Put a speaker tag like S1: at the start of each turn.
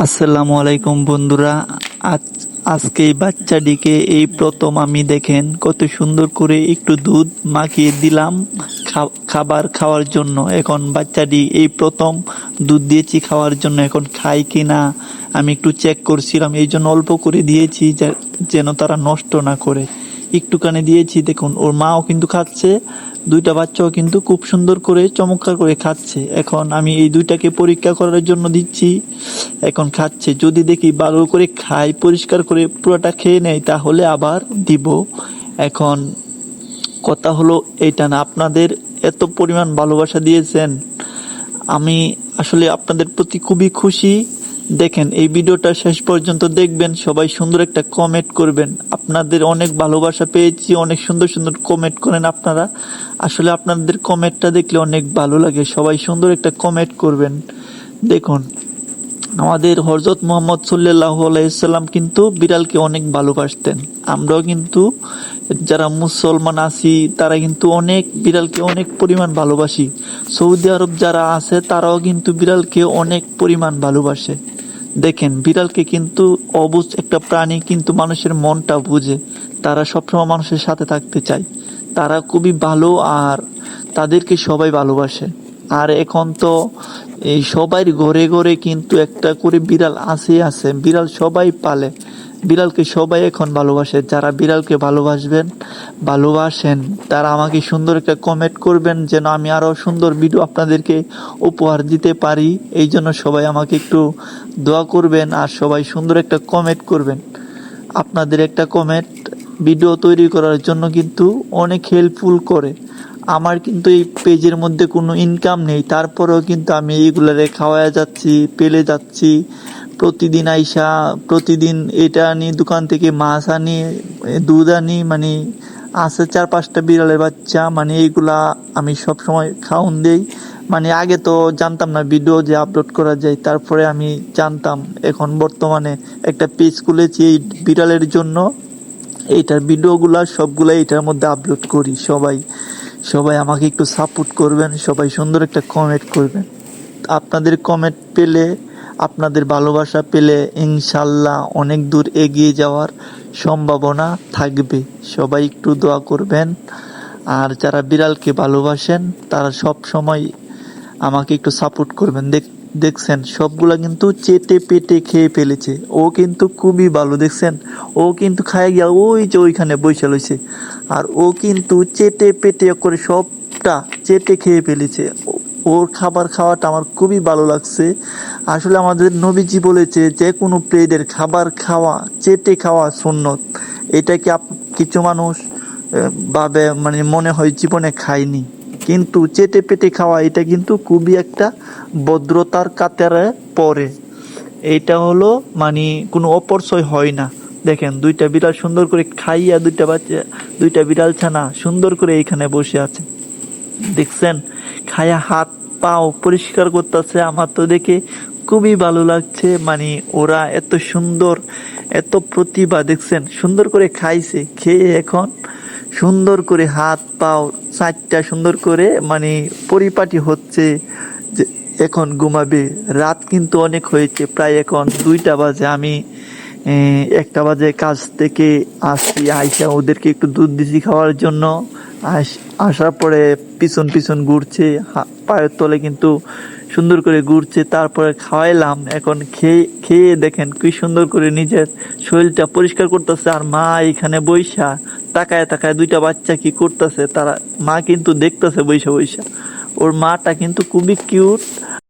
S1: আসসালামু আলাইকুম বন্ধুরা। আজ আজকে এই বাচ্চাটিকে এই প্রথম আমি দেখেন কত সুন্দর করে একটু দুধ মাখিয়ে দিলাম খাবার খাওয়ার জন্য। এখন বাচ্চাটি এই প্রথম দুধ দিয়েছি খাওয়ার জন্য, এখন খায় কিনা আমি একটু চেক করছিলাম, এই জন্য অল্প করে দিয়েছি যেন তারা নষ্ট না করে। একটুখানি দিয়েছি, দেখুন ওর মাও কিন্তু খাচ্ছে, দুইটা বাচ্চাও কিন্তু খুব সুন্দর করে চমৎকার করে খাচ্ছে। এখন আমি এই দুইটাকে পরীক্ষা করার জন্য দিচ্ছি, এখন খাচ্ছে। যদি দেখি ভালো করে খায়, পরিষ্কার করে পুরোটা খেয়ে নেয়, তাহলে আবার দিব। এখন কথা হলো এইটা না, আপনাদের এত পরিমাণ ভালোবাসা দিয়েছেন, আমি আসলে আপনাদের প্রতি খুবই খুশি। দেখেন এই ভিডিওটা শেষ পর্যন্ত দেখবেন, সবাই সুন্দর একটা কমেন্ট করবেন। আপনাদের অনেক ভালোবাসা পেয়েছি, অনেক সুন্দর সুন্দর কমেন্ট করেন আপনারা। আসলে আপনাদের কমেন্টটা দেখলে অনেক ভালো লাগে, সবাই সুন্দর একটা কমেন্ট করবেন। দেখুন আমাদের হযরত মুহাম্মদ সাল্লাল্লাহু আলাইহি সাল্লাম কিন্তু বিড়ালকে অনেক ভালোবাসতেন। আমরাও কিন্তু যারা মুসলমান আছি তারা কিন্তু অনেক বিড়ালকে অনেক পরিমাণ ভালোবাসি। সৌদি আরব যারা আছে তারাও কিন্তু বিড়ালকে অনেক পরিমাণ ভালোবাসে। দেখেন বিড়ালকে কিন্তু অবুঝ একটা প্রাণী, কিন্তু মানুষের মনটা বুঝে। তারা সবসময় মানুষের সাথে থাকতে চায়, তারা খুবই ভালো, আর তাদেরকে সবাই ভালোবাসে। আর এখন তো এই সবাই ঘরে ঘরে কিন্তু একটা করে বিড়াল আছে, বিড়াল সবাই পালে, বিড়ালকে সবাই এখন ভালোবাসে। যারা বিড়ালকে ভালোবাসেন তারা আমাকে সুন্দর একটা কমেন্ট করবেন, যেন আমি আরো সুন্দর ভিডিও আপনাদেরকে উপহার দিতে পারি। এই জন্য সবাই আমাকে একটু দোয়া করবেন, আর সবাই সুন্দর একটা কমেন্ট করবেন। আপনাদের একটা কমেন্ট ভিডিও তৈরি করার জন্য কিন্তু অনেক হেল্পফুল করে। আমার কিন্তু এই পেজের মধ্যে কোনো ইনকাম নেই, তারপরেও কিন্তু আমি এইগুলারে খাওয়ায়া যাচ্ছি, পেলে যাচ্ছি। প্রতিদিন আইসা, প্রতিদিন এটা আনি দোকান থেকে, মাছ আনি, দুধ আনি, মানে আছে 4-5টা বিড়ালের বাচ্চা, মানে এইগুলা আমি সব সময় খাওন দেই। মানে আগে তো জানতাম না ভিডিও যে আপলোড করা যায়, তারপরে আমি জানতাম। এখন বর্তমানে একটা পেজ খুলেছি এই বিড়ালের জন্য, এইটার ভিডিওগুলা সবগুলা এটার মধ্যে আপলোড করি। সবাই সবাই আমাকে একটু সাপোর্ট করবেন, সবাই সুন্দর একটা কমেন্ট করবেন। আপনাদের কমেন্ট পেলে, আপনাদের ভালোবাসা পেলে ইনশাল্লাহ অনেক দূর এগিয়ে যাওয়ার সম্ভাবনা থাকবে। সবাই একটু দোয়া করবেন। আর যারা বিড়ালকে ভালোবাসেন তারা সব সময় আমাকে একটু সাপোর্ট করবেন। দেখছেন সবগুলা কিন্তু চেটে পেটে খেয়ে ফেলেছে, ও কিন্তু খুবই ভালো। দেখছেন ও কিন্তু খায় গিয়া ওই যে ওইখানে বসে রয়েছে, আর ও কিন্তু চেটে পেটে করে সবটা চেটে খেয়ে ফেলেছে। ওর খাবার খাওয়াটা আমার খুবই ভালো লাগছে। আসলে আমাদের নবীজি বলেছে যে কোনো প্রেদের খাবার খাওয়া, চেটে খাওয়া সুন্নত। এটা কি কিছু মানুষ ভাবে, মানে মনে হয় জীবনে খায়নি, কিন্তু চেটে পেটে খাওয়া এটা কিন্তু খুবই একটা ভদ্রতার কাতারে পড়ে। এইটা হলো মানে কোনো অপচয় হয় না। দেখেন দুইটা বিড়াল সুন্দর করে খাইয়া, দুইটা বিড়াল ছানা সুন্দর করে এইখানে বসে আছে। দেখছেন খায়া হাত পাও পরিষ্কার করতেছে, আমার তো দেখে খুবই ভালো লাগছে। মানে ওরা এত সুন্দর, এত প্রতিভা। দেখছেন সুন্দর করে খাইছে, খেয়ে এখন সুন্দর করে হাত পাও 4টা সুন্দর করে মানে পরিপাটি হচ্ছে যে এখন ঘুমাবে। রাত কিন্তু অনেক হয়েছে, প্রায় এখন 2টা বাজে। আমি 1টা বাজে কাজ থেকে আসছি, আইসা ওদেরকে একটু দুধ দিছি খাওয়ার জন্য। আসার পরে পিছন পিছন ঘুরছে, পায়ের তলে কিন্তু সুন্দর করে ঘুরছে। তারপরে খাওয়াইলাম, এখন খেয়ে দেখেন কি সুন্দর করে নিজের শরীরটা পরিষ্কার করতেছে। আর মা এখানে বইসা তাকায় তাকায় 2টা বাচ্চা কি করতেছে, তারা মা কিন্তু দেখতেছে বইসা বইসা। ওর মাটা কিন্তু খুবই কিউট,